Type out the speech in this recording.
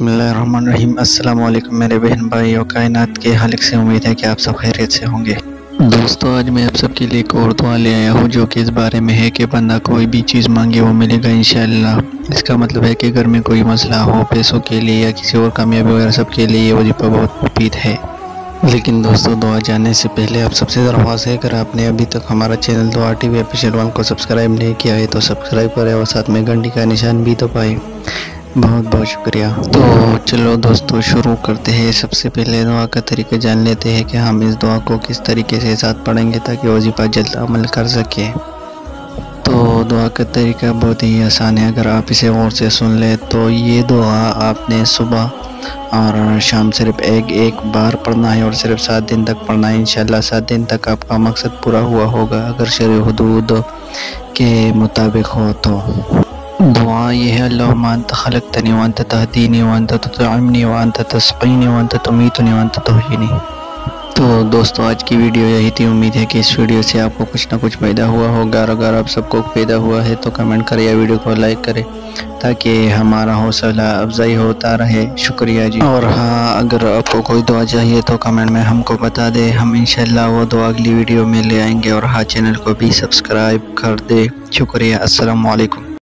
बिस्मिल्लाहिर्रहमानिर्रहीम। अस्सलाम वालेकुम मेरे बहन भाई और कायनात के खालिक से उम्मीद है कि आप सब खैरियत से होंगे। दोस्तों, आज मैं आप सबके लिए एक और दुआ ले आया हूँ जो कि इस बारे में है कि बंदा कोई भी चीज़ मांगे वो मिलेगा इंशाअल्लाह। इसका मतलब है कि घर में कोई मसला हो पैसों के लिए या किसी और कामयाबी वगैरह सब के लिए ये वजीफा बहुत मुफीद है। लेकिन दोस्तों, दुआ जाने से पहले आप सबसे दरख्वास्त है, अगर आपने अभी तक हमारा चैनल दुआ टीवी ऑफिशियल 1 को सब्सक्राइब नहीं किया है तो सब्सक्राइब करें और साथ में घंटी का निशान भी दबाएं। बहुत बहुत शुक्रिया। तो चलो दोस्तों, शुरू करते हैं। सबसे पहले दुआ का तरीका जान लेते हैं कि हम इस दुआ को किस तरीके से साथ पढ़ेंगे ताकि वजीफा जल्द अमल कर सके। तो दुआ का तरीका बहुत ही आसान है, अगर आप इसे गौर से सुन ले तो ये दुआ आपने सुबह और शाम सिर्फ एक बार पढ़ना है और सिर्फ 7 दिन तक पढ़ना है। इंशाल्लाह 7 दिन तक आपका मकसद पूरा हुआ होगा अगर शरअ हुदूद के मुताबिक हो तो। दुआ ये है, अल्लाहुम्मा अंत खलक़तनी व अंत तहदीनी व अंत तुतइमनी व अंत तस्क़ीनी व अंत तुमीतनी व अंत तुहयीनी। तो दोस्तों, आज की वीडियो यही थी। उम्मीद है कि इस वीडियो से आपको कुछ ना कुछ फायदा हुआ होगा, और अगर आप सबको फायदा हुआ है तो कमेंट करें या वीडियो को लाइक करें ताकि हमारा हौसला अफजाई होता रहे। शुक्रिया जी। और हाँ, अगर आपको कोई दुआ चाहिए तो कमेंट में हमको बता दे, हम इंशाल्लाह वो दुआ अगली वीडियो में ले आएंगे। और हाँ, चैनल को भी सब्सक्राइब कर दे। शुक्रिया। अस्सलाम वालेकुम।